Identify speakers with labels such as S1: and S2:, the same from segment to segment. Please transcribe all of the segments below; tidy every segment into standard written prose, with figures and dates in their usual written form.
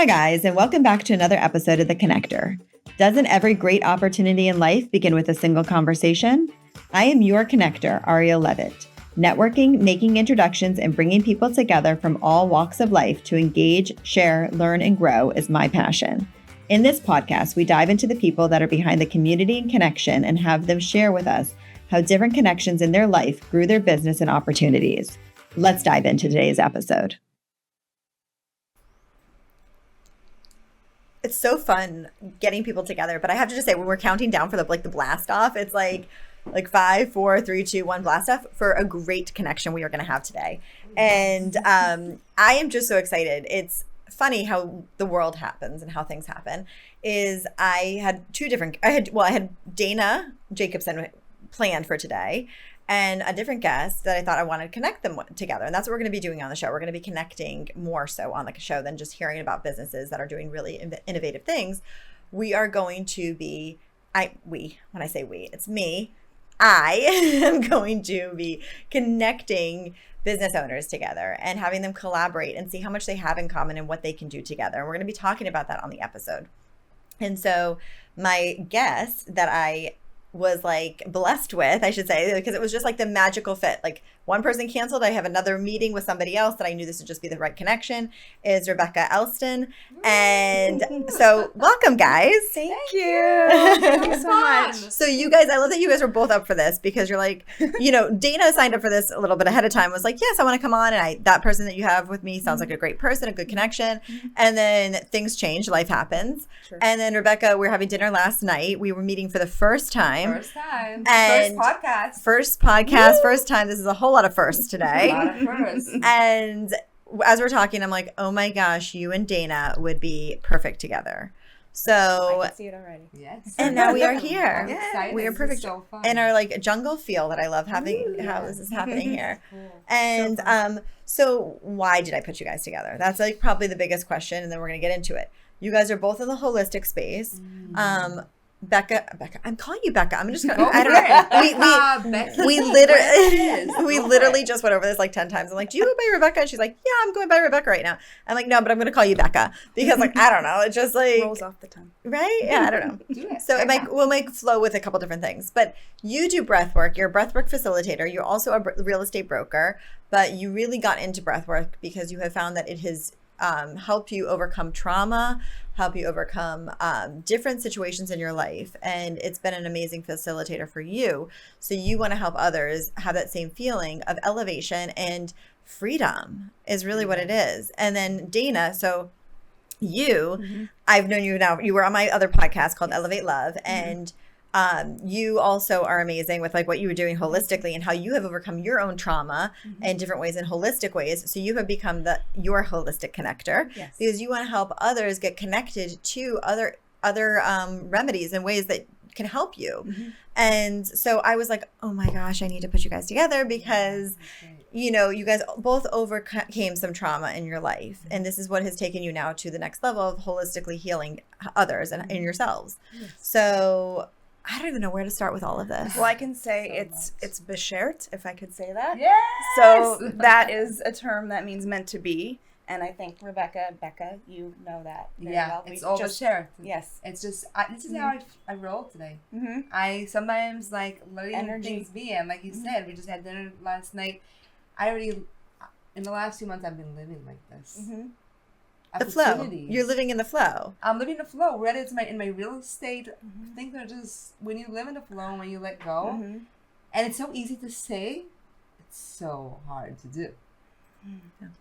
S1: Hi guys, and welcome back to another episode of The Connector. Doesn't every great opportunity in life begin with a single conversation? I am your connector, Ariel Levitt. Networking, making introductions, and bringing people together from all walks of life to engage, share, learn, and grow is my passion. In this podcast, we dive into the people that are behind the community and connection and have them share with us how different connections in their life grew their business and opportunities. Let's dive into today's episode. It's so fun getting people together, but I have to just say, when we're counting down for the blast off, it's like 5, 4, 3, 2, 1 blast off for a great connection we are going to have today. And I am just so excited. It's funny how the world happens and how things happen. I had Dana Jacobson planned for today, and a different guest that I thought I wanted to connect them together. And that's what we're going to be doing on the show. We're going to be connecting more so on the show than just hearing about businesses that are doing really innovative things. We are going to be, when I say we, it's me. I am going to be connecting business owners together and having them collaborate and see how much they have in common and what they can do together. And we're going to be talking about that on the episode. And so my guest that I was blessed with, I should say, because it was just the magical fit. One person canceled. I have another meeting with somebody else that I knew this would just be the right connection, is Rebecca Elston. And so welcome, guys.
S2: Thank you. Thank you so much.
S1: So you guys, I love that you guys were both up for this, because you're Dana signed up for this a little bit ahead of time, was yes, I want to come on. And that person that you have with me sounds like a great person, a good connection. And then things change, life happens. Sure. And then Rebecca, we were having dinner last night. We were meeting for the first time.
S2: First time.
S1: And
S2: First podcast.
S1: Woo! First time. This is a whole lot of firsts today.
S2: A lot of firsts.
S1: And as we're talking, I'm like, oh my gosh, you and Dana would be perfect together. So
S2: I can see it already.
S1: Yes. And now we are here.
S2: Yeah.
S1: We are perfect.
S2: So fun.
S1: In our jungle feel that I love having. Ooh, how this is happening here.
S2: Cool.
S1: And so why did I put you guys together? That's probably the biggest question, and then we're gonna get into it. You guys are both in the holistic space. Becca, I'm calling you Becca. I'm just gonna. I don't know. We literally just went over this 10 times. I'm like, do you go by Rebecca? And she's like, yeah, I'm going by Rebecca right now. I'm like, no, but I'm gonna call you Becca because I don't know. It just
S2: rolls off the tongue,
S1: right? Yeah, I don't know. Do it. So we'll make flow with a couple different things. But you do breath work. You're a breath work facilitator. You're also a real estate broker. But you really got into breath work because you have found that it has help you overcome trauma, help you overcome different situations in your life. And it's been an amazing facilitator for you. So you want to help others have that same feeling of elevation and freedom is really what it is. And then Dana, so you, I've known you now, you were on my other podcast called Elevate Love, and you also are amazing with what you were doing holistically and how you have overcome your own trauma in different ways, in holistic ways. So you have become your holistic connector, because you want to help others get connected to other remedies and ways that can help you. And so I was like, oh my gosh, I need to put you guys together because you guys both overcame some trauma in your life, and this is what has taken you now to the next level of holistically healing others and yourselves. So I don't even know where to start with all of this.
S2: Well, I can say it's beschert, if I could say that.
S3: Yes!
S2: So that is a term that means meant to be. And I think Becca, you know that very well.
S3: It's all beschert.
S2: Yes.
S3: It's just, this is how I roll today. I sometimes letting things be. And like you said, we just had dinner last night. In the last few months, I've been living like this.
S1: The flow. You're living in the flow.
S3: I'm living in the flow. Whether it's in my real estate, things are just, when you live in the flow, when you let go, and it's so easy to say, it's so hard to do.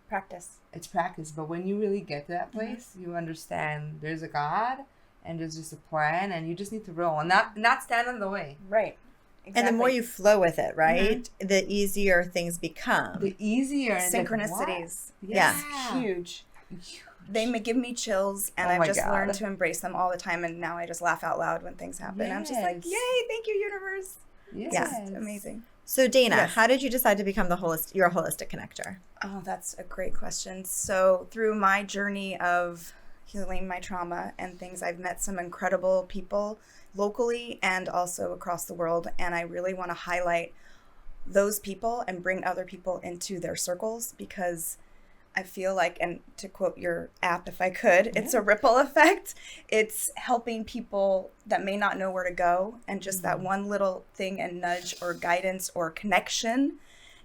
S2: Practice.
S3: It's practice, but when you really get to that place, you understand there's a God, and there's just a plan, and you just need to roll and not stand in the way.
S2: Right.
S1: Exactly. And the more you flow with it, right, the easier things become.
S3: The easier.
S2: Synchronicities.
S1: Yes.
S2: Huge. They give me chills, and I've just learned to embrace them all the time, and now I just laugh out loud when things happen. I'm just like, yay, thank you, universe.
S3: Yes.
S2: It's amazing.
S1: So Dana, how did you decide to become your holistic connector?
S2: Oh, that's a great question. So through my journey of healing my trauma and things, I've met some incredible people locally and also across the world, and I really want to highlight those people and bring other people into their circles, because I feel like, and to quote your app if I could, it's a ripple effect. It's helping people that may not know where to go, and just that one little thing and nudge or guidance or connection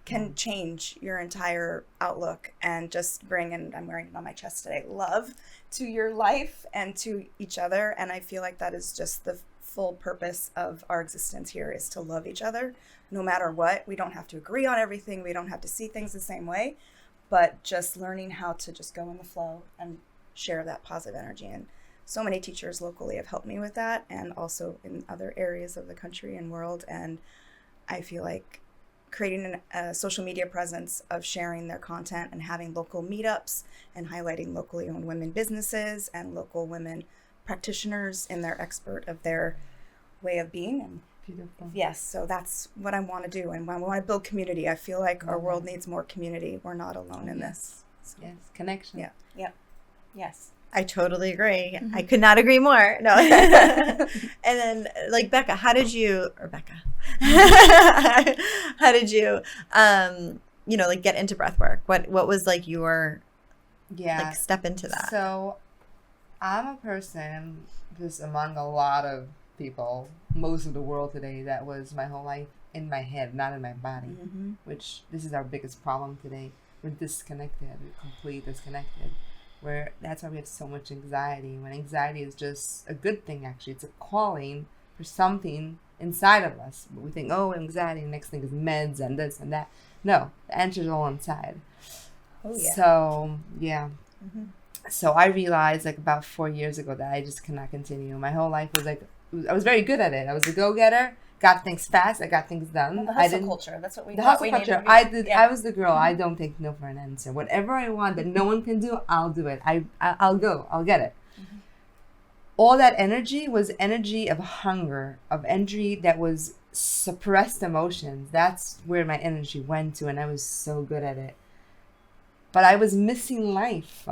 S2: can change your entire outlook and just bring, and I'm wearing it on my chest today, love to your life and to each other. And I feel like that is just the full purpose of our existence here, is to love each other no matter what. We don't have to agree on everything. We don't have to see things the same way, but just learning how to just go in the flow and share that positive energy. And so many teachers locally have helped me with that, and also in other areas of the country and world. And I feel like creating a social media presence of sharing their content and having local meetups and highlighting locally owned women businesses and local women practitioners in their expert of their way of being. And
S3: beautiful.
S2: Yes, so that's what I want to do, and I want to build community. I feel like our world needs more community. We're not alone in this. So.
S3: Yes, connection.
S2: Yeah. Yes.
S1: I totally agree. I could not agree more. No. And then, like, Becca, how did you like get into breath work? What was like your like step into that?
S3: So I'm a person just among a lot of people, most of the world today, that was my whole life in my head, not in my body, which this is our biggest problem today. We're disconnected, we're completely disconnected. Where that's why we have so much anxiety, when anxiety is just a good thing. Actually, it's a calling for something inside of us. But we think, oh, anxiety, the next thing is meds and this and that. No, the answer is all inside.
S2: Oh, yeah.
S3: So so I realized like about 4 years ago that I just cannot continue. My whole life was like, I was very good at it. I was a go-getter, got things fast, I got things done.
S2: Well, the hustle culture, that's what we
S3: the
S2: thought
S3: hustle
S2: we
S3: culture.
S2: needed to be.
S3: I was the girl. I don't take no for an answer. Whatever I want that no one can do, I'll do it. I'll go. I'll get it. All that energy was energy of hunger, of energy that was suppressed emotions. That's where my energy went to, and I was so good at it. But I was missing life.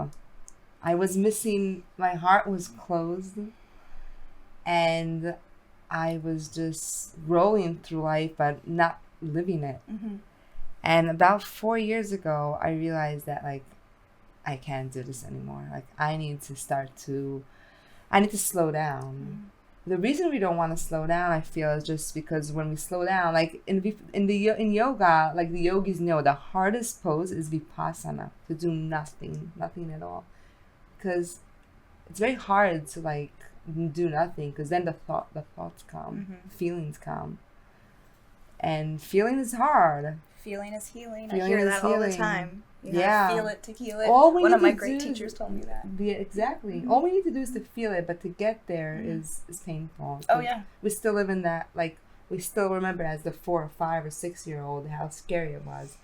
S3: I was missing, my heart was closed, and I was just rolling through life, but not living it. And about 4 years ago, I realized that, like, I can't do this anymore. Like, I need to slow down. The reason we don't want to slow down, I feel, is just because when we slow down, like in yoga, like the yogis know, the hardest pose is vipassana, to do nothing at all. Because it's very hard to, like, do nothing, because then the thoughts come, feelings come, and feeling is hard.
S2: Feeling is healing. I hear that all the time. You
S3: yeah,
S2: feel it to heal it.
S3: One
S2: of my great teachers told me that.
S3: Exactly. All we need to do is to feel it, but to get there is painful.
S2: Oh yeah.
S3: We still live in that, like, we still remember as the 4 or 5 or 6 year old how scary it was.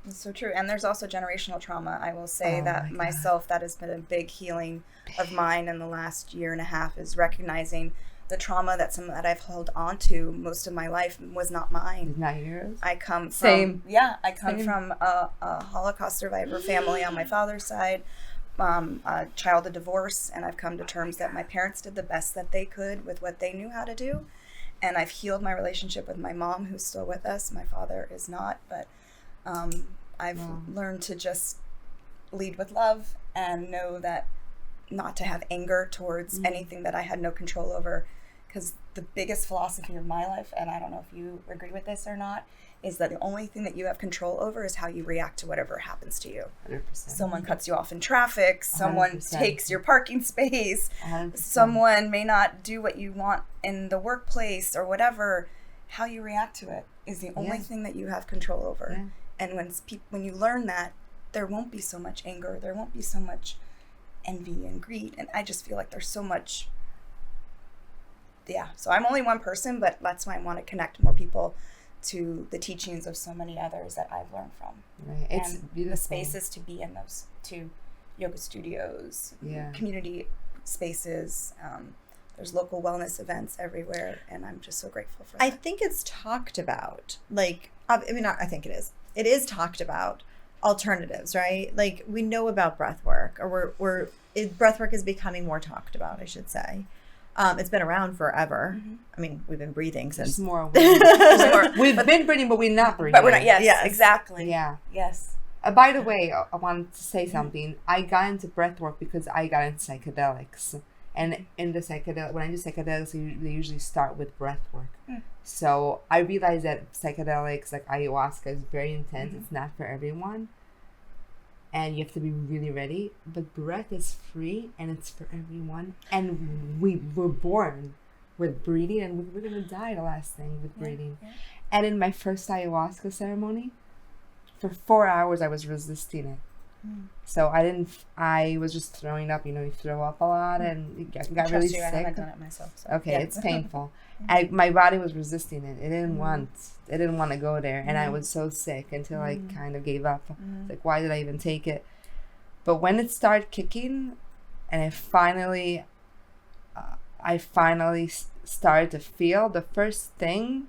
S2: It's so true. And there's also generational trauma. I will say that myself, that has been a big healing of mine in the last year and a half, is recognizing the trauma that I've held on to most of my life was not mine.
S3: It's not yours?
S2: I come from
S3: Same.
S2: I come from a Holocaust survivor family on my father's side, a child of divorce, and I've come to terms that my parents did the best that they could with what they knew how to do. And I've healed my relationship with my mom, who's still with us. My father is not, but I've learned to just lead with love and know that not to have anger towards anything that I had no control over. Because the biggest philosophy of my life, and I don't know if you agree with this or not, is that the only thing that you have control over is how you react to whatever happens to you.
S3: 100%.
S2: Someone cuts you off in traffic, someone
S3: 100%.
S2: takes your parking space,
S3: 100%.
S2: someone may not do what you want in the workplace or whatever. How you react to it is the only thing that you have control over.
S3: Yeah.
S2: And when you learn that, there won't be so much anger, there won't be so much envy and greed, and I just feel like there's so much. So I'm only one person, but that's why I want to connect more people to the teachings of so many others that I've learned from.
S3: Right. It's
S2: and
S3: beautiful.
S2: the spaces to be in those too, yoga studios, community spaces. There's local wellness events everywhere, and I'm just so grateful for that.
S1: I think it's talked about. Like, I think it is. It is talked about. Alternatives, right? Like, we know about breath work, or breath work is becoming more talked about, I should say. It's been around forever. I mean, we've been breathing since.
S3: There's more. We've been breathing, but we're not breathing.
S2: But we're not. Yes, exactly.
S3: Yeah.
S2: Yes.
S3: By the way, I wanted to say something. I got into breath work because I got into psychedelics. And in the psychedelic, when I do psychedelics, they usually start with breath work. So I realized that psychedelics, like ayahuasca, is very intense. It's not for everyone. And you have to be really ready. But breath is free and it's for everyone. And we were born with breathing, and we're going to die the last thing with breathing. Yeah. And in my first ayahuasca ceremony, for 4 hours, I was resisting it. So I was just throwing up. You throw up a lot and got really sick. I haven't done it myself. So. Okay, it's painful. My body was resisting it. It didn't want to go there. And I was so sick until I kind of gave up. Like, why did I even take it? But when it started kicking, and I finally started to feel, the first thing,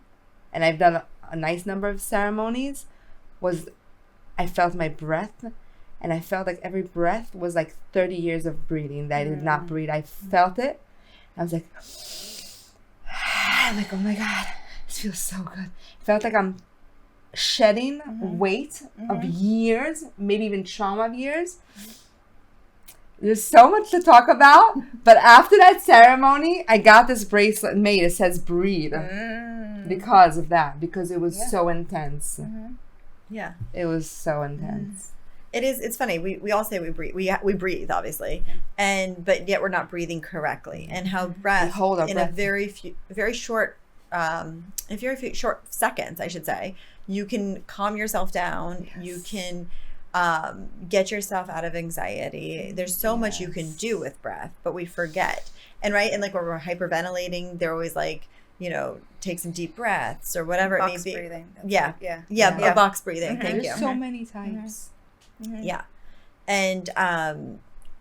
S3: and I've done a nice number of ceremonies, was I felt my breath. And I felt like every breath was like 30 years of breathing that I did not breathe. I felt it. I was like, oh my God, this feels so good. I felt like I'm shedding weight of years, maybe even trauma of years. There's so much to talk about. But after that ceremony, I got this bracelet made. It says breathe because of that, because it was so intense.
S1: Yeah.
S3: It was so intense.
S1: It's funny. We all say we breathe. We breathe, obviously, but yet we're not breathing correctly. And how breath in a very short seconds, I should say, you can calm yourself down. Yes. You can get yourself out of anxiety. There's so much you can do with breath, but we forget. And like when we're hyperventilating, they're always like, take some deep breaths or whatever it may be. Breathing. Yeah. Box breathing. Thank you.
S3: There's so many types.
S1: Yeah. And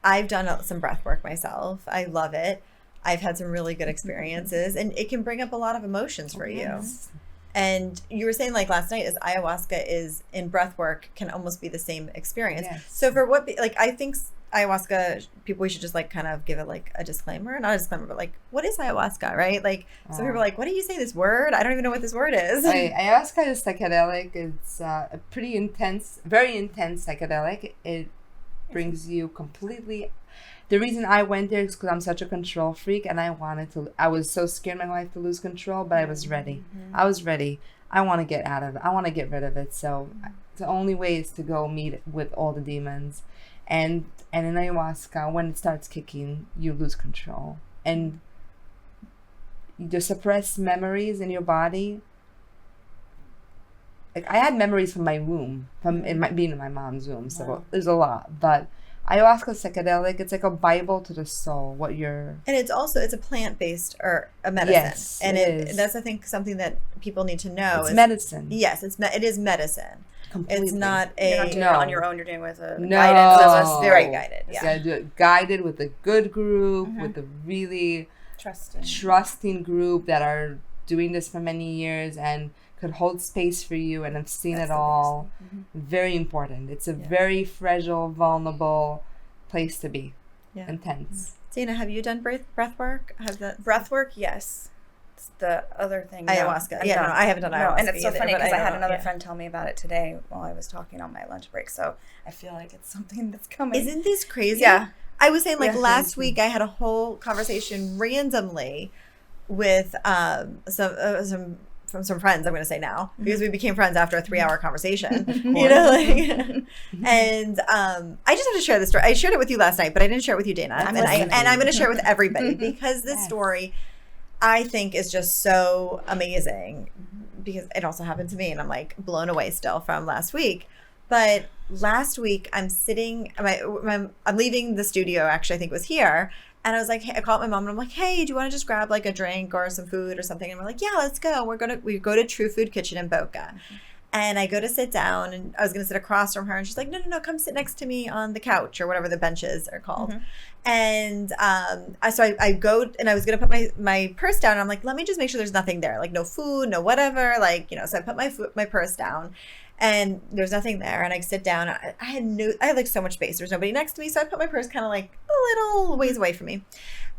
S1: I've done some breath work myself. I love it. I've had some really good experiences, and it can bring up a lot of emotions for you. And you were saying, like last night, is ayahuasca is in breath work can almost be the same experience. Yes. So for I think ayahuasca, we should just kind of give it a disclaimer, not a disclaimer, but what is ayahuasca, right? Some people are like, what do you say this word? I don't even know what this word is.
S3: Ayahuasca is psychedelic. It's a pretty intense, very intense psychedelic. It brings you completely. The reason I went there is because I'm such a control freak, and I was so scared in my life to lose control, but I was ready. I was ready. I want to get out of it. I want to get rid of it. So the only way is to go meet with all the demons. And in ayahuasca, when it starts kicking, you lose control. And the suppressed memories in your body. I had memories from my womb, being in my mom's womb. So there's a lot. But ayahuasca is psychedelic. It's like a Bible to the soul. And
S1: it's a plant-based or a medicine. Yes, and that's, I think, something that people need to know.
S3: It's medicine.
S1: Yes, it is medicine. Completely. It's not
S2: you're not doing it on your own. You're doing it with a guidance of us.
S1: Very guided.
S3: Yeah. You gotta do it guided with a good group, with a really trusting group that are doing this for many years and could hold space for you and have seen it all. Very important. It's a very fragile, vulnerable place to be. Yeah. Intense.
S1: Dana, have you done breath work?
S2: Breath work? Yes. The other thing,
S1: ayahuasca. I haven't done ayahuasca.
S2: No, and it's so funny because I had another friend tell me about it today while I was talking on my lunch break. So I feel like it's something that's coming.
S1: Isn't this crazy? Yeah. I was saying last week I had a whole conversation randomly with some friends, I'm going to say now, because we became friends after a 3-hour conversation, and I just have to share this story. I shared it with you last night, but I didn't share it with you, Dana. And I'm going to share it with everybody because this story, I think, is just so amazing because it also happened to me, and I'm blown away still from last week. But last week I'm sitting, I'm leaving the studio, actually, I think it was here. And I was like, hey, I called my mom and I'm like, hey, do you want to just grab a drink or some food or something? And we're like, yeah, let's go. We go to True Food Kitchen in Boca. And I go to sit down, and I was going to sit across from her, and she's like, no, come sit next to me on the couch or whatever the benches are called. And so I go, and I was going to put my purse down, and I'm like, let me just make sure there's nothing there, no food, no whatever, so I put my purse down, and there's nothing there, and I sit down. I had so much space. There's nobody next to me, so I put my purse kind of a little ways away from me.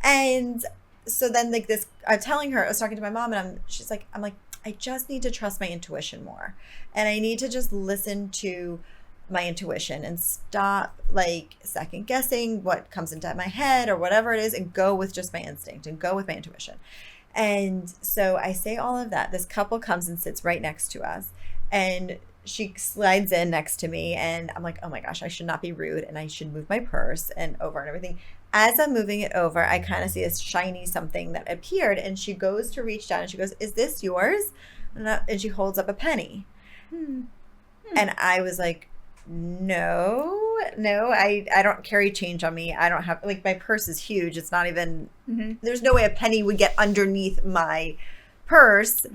S1: And so then this, I'm telling her, I was talking to my mom, and she's like, I'm like, I just need to trust my intuition more. And I need to just listen to my intuition and stop like second guessing what comes into my head or whatever it is, and go with just my instinct and go with my intuition. And so I say all of that. This couple comes and sits right next to us, and she slides in next to me, and I'm like, oh my gosh, I should not be rude, and I should move my purse and over and everything. As I'm moving it over, I kind of see this shiny something that appeared, and she goes to reach down and she goes, is this yours? And she holds up a penny. And I was like, no, I don't carry change on me. I don't have, like, my purse is huge. It's not even, there's no way a penny would get underneath my purse.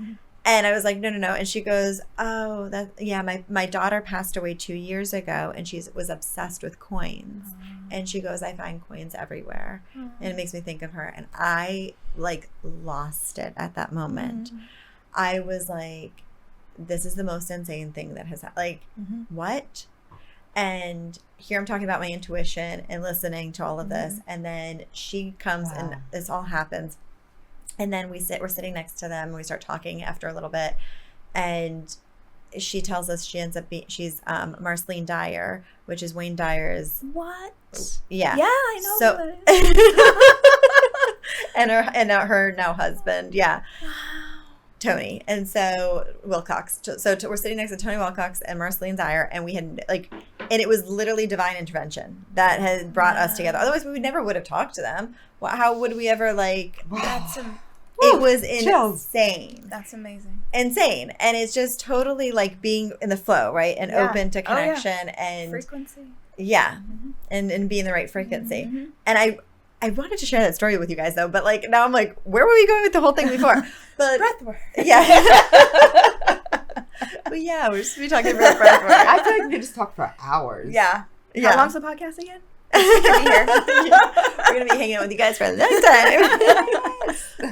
S1: And I was like, no. And she goes, oh, my daughter passed away 2 years ago, and she was obsessed with coins. And she goes, I find coins everywhere. And it makes me think of her. And I like lost it at that moment. I was like, this is the most insane thing that has happened. Like, what? And here I'm talking about my intuition and listening to all of this. And then she comes and this all happens. And then we're sitting next to them, and we start talking after a little bit. And she tells us she's Marceline Dyer, which is Wayne Dyer's.
S2: What?
S1: Yeah.
S2: Yeah, I know.
S1: So, and her now husband. Yeah. Tony. And so Wilcox. So we're sitting next to Tony Wilcox and Marceline Dyer, and we had and it was literally divine intervention that had brought us together. Otherwise, we never would have talked to them. How would we ever it was insane.
S2: That's amazing.
S1: Insane. And it's just totally like being in the flow, right? And open to connection and
S2: frequency.
S1: Yeah. And be in the right frequency. And I wanted to share that story with you guys, though, but like now I'm like, where were we going with the whole thing before? But
S2: breathwork.
S1: Yeah. But yeah, we're just be talking about breathwork.
S3: I feel like we could just talk for hours.
S2: Yeah. How long's the podcast again?
S1: We're gonna be hanging out with you guys for a long time.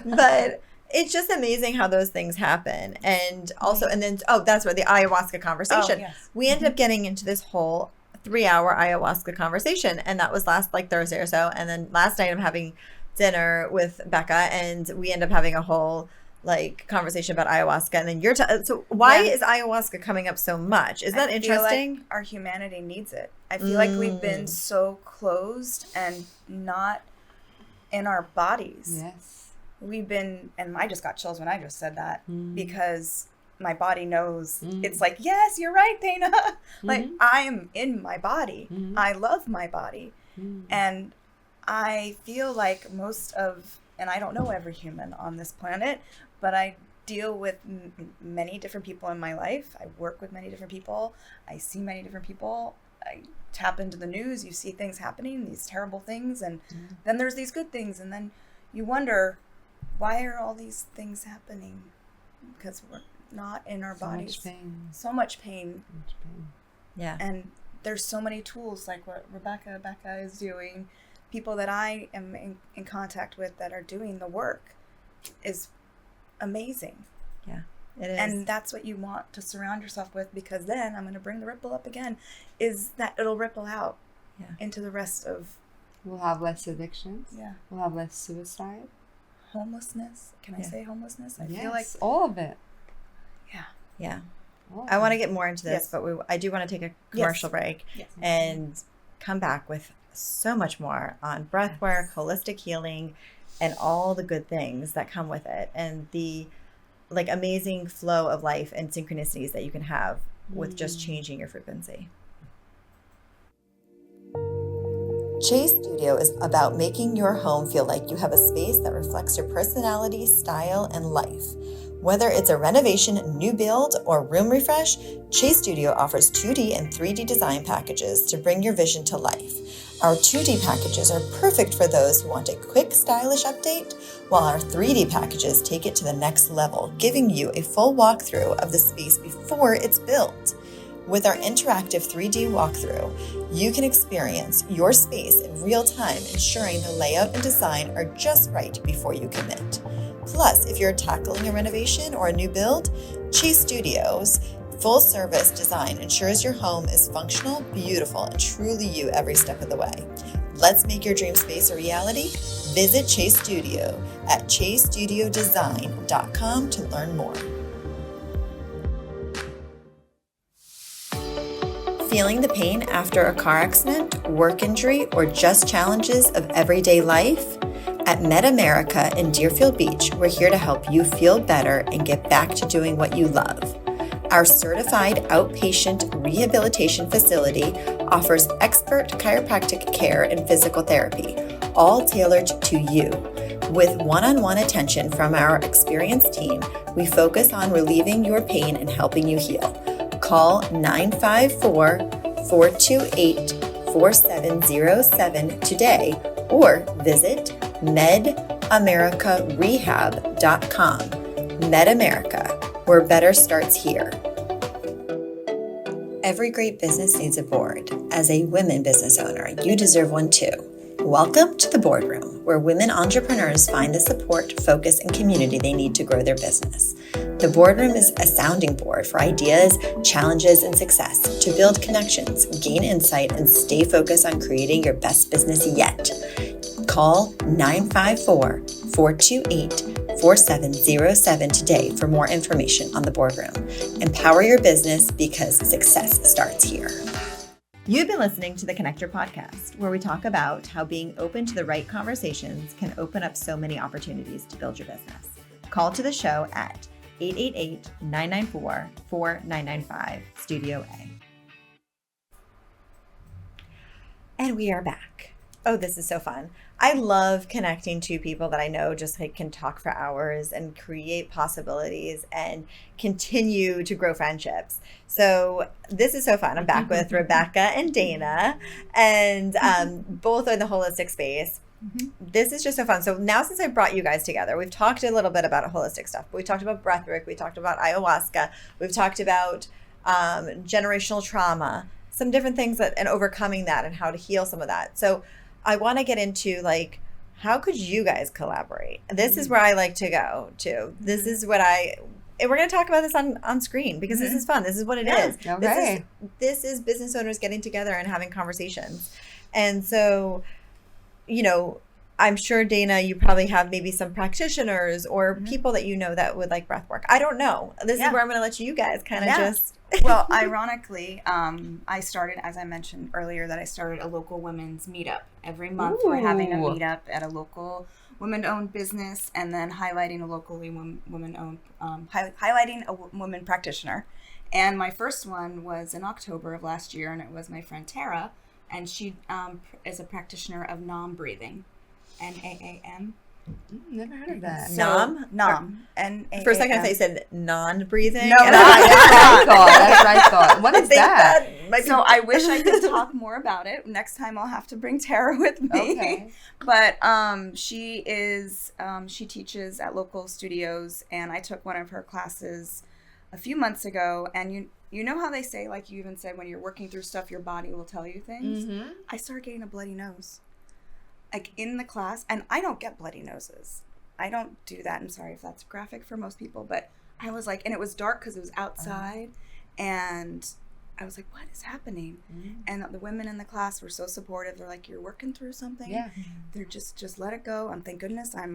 S1: But it's just amazing how those things happen. And also, and then that's where the ayahuasca conversation. We ended up getting into this whole 3-hour ayahuasca conversation, and that was last like Thursday or so. And then last night I'm having dinner with Becca, and we end up having a whole like conversation about ayahuasca. And then so why is ayahuasca coming up so much? Is that interesting?
S2: Like our humanity needs it. I feel like we've been so closed and not in our bodies.
S3: Yes.
S2: We've been, and I just got chills when I just said that, because my body knows. It's like, yes, you're right, Dana. Like, I am in my body. I love my body. And I feel like and I don't know every human on this planet, but I deal with many different people in my life. I work with many different people. I see many different people. I tap into the news. You see things happening, these terrible things, and then there's these good things, and then you wonder, why are all these things happening? Because we're not in our bodies. So much pain.
S1: Yeah.
S2: And there's so many tools, like what Becca is doing. People that I am in contact with that are doing the work is amazing.
S1: Yeah, it is.
S2: And that's what you want to surround yourself with, because then I'm going to bring the ripple up again, is that it'll ripple out into the rest of...
S3: We'll have less addictions.
S2: Yeah.
S3: We'll have less suicide.
S2: Homelessness. Can I say homelessness? I feel like...
S3: all of it.
S2: Yeah.
S1: Yeah. I want to get more into this, but I do want to take a commercial break and come back with so much more on breathwork, holistic healing, and all the good things that come with it, and the like amazing flow of life and synchronicities that you can have with just changing your frequency. Chase Studio is about making your home feel like you have a space that reflects your personality, style, and life. Whether it's a renovation, new build, or room refresh, Chase Studio offers 2D and 3D design packages to bring your vision to life. Our 2D packages are perfect for those who want a quick, stylish update, while our 3D packages take it to the next level, giving you a full walkthrough of the space before it's built. With our interactive 3D walkthrough, you can experience your space in real time, ensuring the layout and design are just right before you commit. Plus, if you're tackling a renovation or a new build, Chase Studios full-service design ensures your home is functional, beautiful, and truly you every step of the way. Let's make your dream space a reality. Visit Chase Studio at chasestudiodesign.com to learn more. feeling the pain after a car accident, work injury, or just challenges of everyday life? At MedAmerica in Deerfield Beach, we're here to help you feel better and get back to doing what you love. Our certified outpatient rehabilitation facility offers expert chiropractic care and physical therapy, all tailored to you. With one-on-one attention from our experienced team, we focus on relieving your pain and helping you heal. Call 954-428-4707 today or visit medamericarehab.com. MedAmerica, where better starts here. Every great business needs a board. As a women business owner, you deserve one too. Welcome to the Boardroom, where women entrepreneurs find the support, focus, and community they need to grow their business. The Boardroom is a sounding board for ideas, challenges, and success to build connections, gain insight, and stay focused on creating your best business yet. Call 954-428-4707 today for more information on the Boardroom. Empower your business because success starts here. You've been listening to the Connector Podcast, where we talk about how being open to the right conversations can open up so many opportunities to build your business. Call to the show at 888-994-4995, Studio A. And we are back. Oh, this is so fun. I love connecting to people that I know just like can talk for hours and create possibilities and continue to grow friendships. So this is so fun. I'm back with Rebecca and Dana, and both are in the holistic space. This is just so fun. So now, since I brought you guys together, we've talked a little bit about holistic stuff. We talked about breathwork. We talked about ayahuasca. We've talked about generational trauma, some different things that, and overcoming that and how to heal some of that. So I want to get into like, how could you guys collaborate? This is where I like to go to. This is what and we're going to talk about this on screen because this is fun. This is what it is.
S3: Okay.
S1: This is business owners getting together and having conversations. And so, you know, I'm sure, Dana, you probably have maybe some practitioners or people that you know that would like breath work. I don't know. This is where I'm going to let you guys kind of just.
S2: Well, ironically, I started, as I mentioned earlier, that I started a local women's meetup. Every month we're having a meetup at a local women-owned business, and then highlighting a locally women-owned, highlighting a woman practitioner. And my first one was in October of last year, and it was my friend Tara, and she is a practitioner of NAM breathing, N-A-A-M.
S3: Never heard of that.
S1: NAM?
S2: NAM. N-A-A-M.
S1: For a second, I thought you said non-breathing.
S2: No,
S3: That's what I thought. What is that?
S2: So I wish I could talk more about it. Next time I'll have to bring Tara with me.
S3: Okay.
S2: But she teaches at local studios, and I took one of her classes a few months ago, and you know how they say, like you even said, when you're working through stuff, your body will tell you things? Mm-hmm. I started getting a bloody nose. Like in the class, and I don't get bloody noses. I don't do that. I'm sorry if that's graphic for most people, but I was like, and it was dark because it was outside, and I was like, what is happening? Mm-hmm. And the women in the class were so supportive. They're like, you're working through something. Yeah. They're just let it go. And thank goodness I'm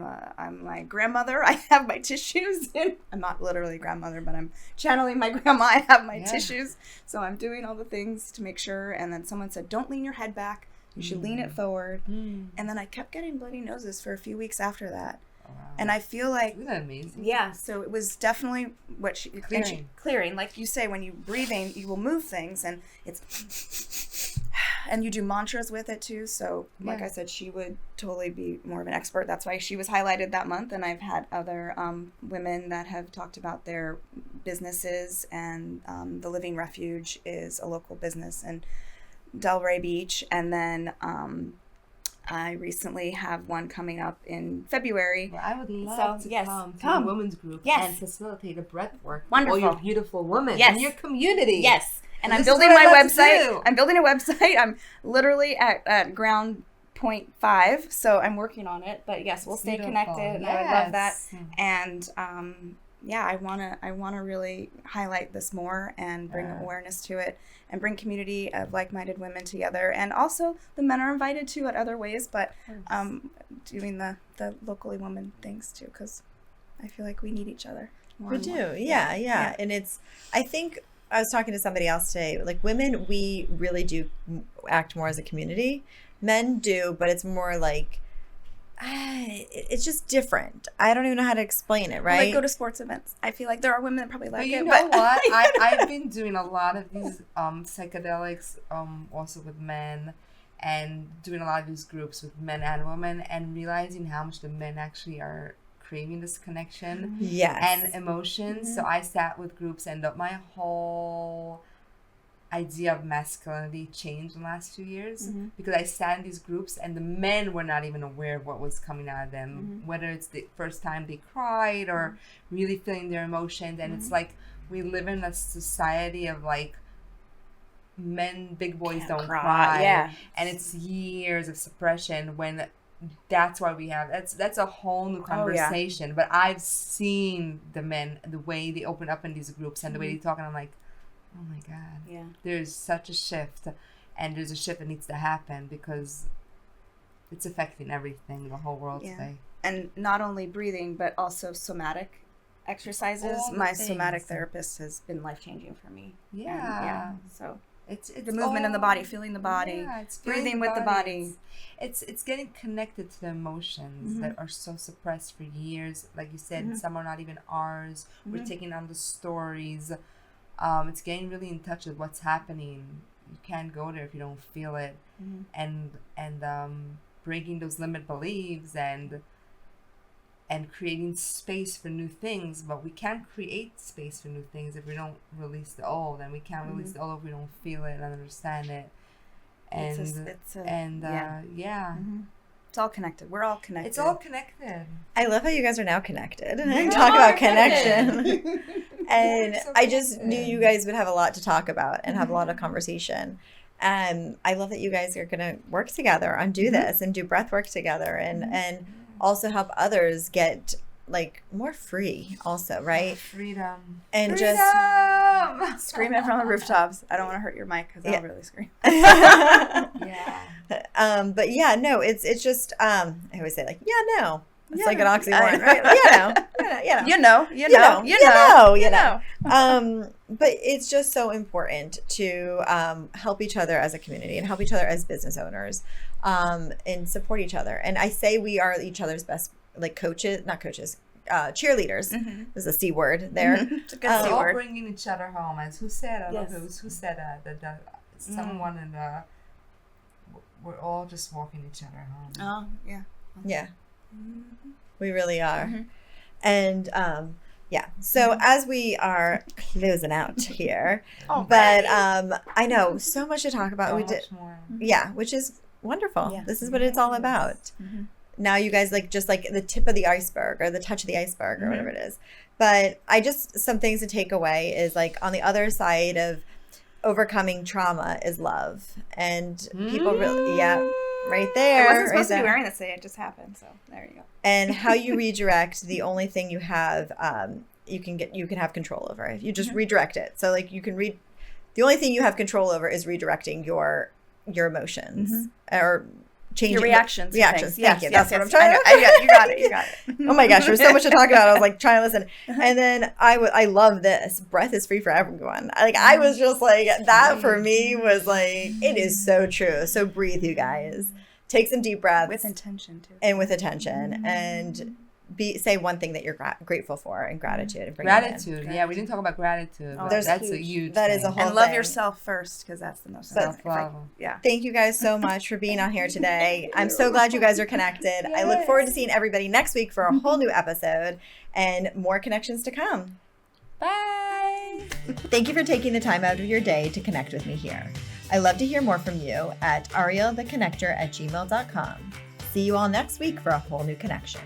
S2: my grandmother. I have my tissues. I'm not literally a grandmother, but I'm channeling my grandma. I have my tissues. So I'm doing all the things to make sure. And then someone said, don't lean your head back. You should lean it forward. And then I kept getting bloody noses for a few weeks after that. Oh, wow. And I feel like...
S3: Isn't that amazing?
S2: Yeah, so it was definitely what she... Clearing. Like you say, when you're breathing, you will move things, and it's... And you do mantras with it, too. So, like I said, she would totally be more of an expert. That's why she was highlighted that month. And I've had other women that have talked about their businesses, and the Living Refuge is a local business, and Delray Beach, and then I recently have one coming up in February.
S3: Well, I would love to come to the women's group and facilitate a breath work for all your beautiful women in your community.
S2: Yes, and I'm building my website. I'm building a website. I'm literally at ground 0.5, so I'm working on it. But yes, we'll stay connected. And I would love that. And I wanna really highlight this more and bring awareness to it, and bring community of like-minded women together. And also the men are invited too at other ways, but doing the locally woman things too, because I feel like we need each other.
S1: We do, yeah. And I think I was talking to somebody else today. Like women, we really do act more as a community. Men do, but it's more like it's just different. I don't even know how to explain it. Right?
S2: Well, they go to sports events. I feel like there are women that probably like
S3: but
S2: it.
S3: You know
S2: but
S3: what? I've been doing a lot of these psychedelics also with men, and doing a lot of these groups with men and women, and realizing how much the men actually are craving this connection and emotions. So I sat with groups, and my whole idea of masculinity changed in the last 2 years because I sat in these groups and the men were not even aware of what was coming out of them, whether it's the first time they cried or really feeling their emotions. And it's like we live in a society of like men, big boys don't cry.
S2: Yeah.
S3: And it's years of suppression when that's why we have that's a whole new conversation. But I've seen the men, the way they open up in these groups and the way they talk, and I'm like, oh my God, there's such a shift, and there's a shift that needs to happen because it's affecting everything, the whole world today.
S2: And not only breathing, but also somatic exercises. My somatic therapist has been life-changing for me. So it's the movement in the body, feeling the body, breathing with the body.
S3: It's getting connected to the emotions that are so suppressed for years. Like you said, some are not even ours. We're taking on the stories. It's getting really in touch with what's happening. You can't go there if you don't feel it, and breaking those limit beliefs and creating space for new things. But we can't create space for new things if we don't release the old, and we can't release the old if we don't feel it and understand it. And
S2: it's all connected. We're all connected.
S3: It's all connected.
S1: I love how you guys are now connected and talk about connection. And I just knew you guys would have a lot to talk about and have a lot of conversation. And I love that you guys are going to work together and do this and do breath work together and also help others get like more free also, right?
S3: Freedom.
S1: And
S3: just
S2: scream it from the rooftops. I don't want to hurt your mic because I'll really scream.
S1: But yeah, no, it's just I always say like, it's like an oxymoron, right? You know. But it's just so important to help each other as a community and help each other as business owners, and support each other. And I say we are each other's best, like cheerleaders. There's a C word there.
S2: It's a good C word.
S3: All bringing each other home. As who said? I love it. Who said that? Someone in the. We're all just walking each other home.
S2: Oh yeah.
S1: Yeah. We really are. And so as we are closing out here, but I know so much to talk about. Which is wonderful. This is what it's all about. Now you guys just like the tip of the iceberg or the touch of the iceberg or whatever it is. But some things to take away is like on the other side of overcoming trauma is love, and people really right there.
S2: I wasn't supposed to be wearing this today. It just happened. So there you go.
S1: And how you redirect, the only thing you have, you can have control over. If you just redirect it. So like you can the only thing you have control over is redirecting your emotions or changing
S2: your reactions.
S1: Thank you.
S2: Yes,
S1: That's what I'm trying to.
S2: You got it.
S1: Oh my gosh, there's so much to talk about. I was like trying to listen, and then I love this. Breath is free for everyone. I was just like that for me was like it is so true. So breathe, you guys. Take some deep breaths
S2: with intention too,
S1: and say one thing that you're grateful for and gratitude. And
S3: gratitude. Yeah, we didn't talk about gratitude. That's a huge.
S1: That is a whole.
S2: And love yourself first, because that's the most.
S3: Self-love.
S1: Thank you guys so much for being on here today. I'm so glad you guys are connected. Yes. I look forward to seeing everybody next week for a whole new episode and more connections to come.
S3: Bye.
S1: Thank you for taking the time out of your day to connect with me here. I love to hear more from you at arieltheconnector@gmail.com. See you all next week for a whole new connection.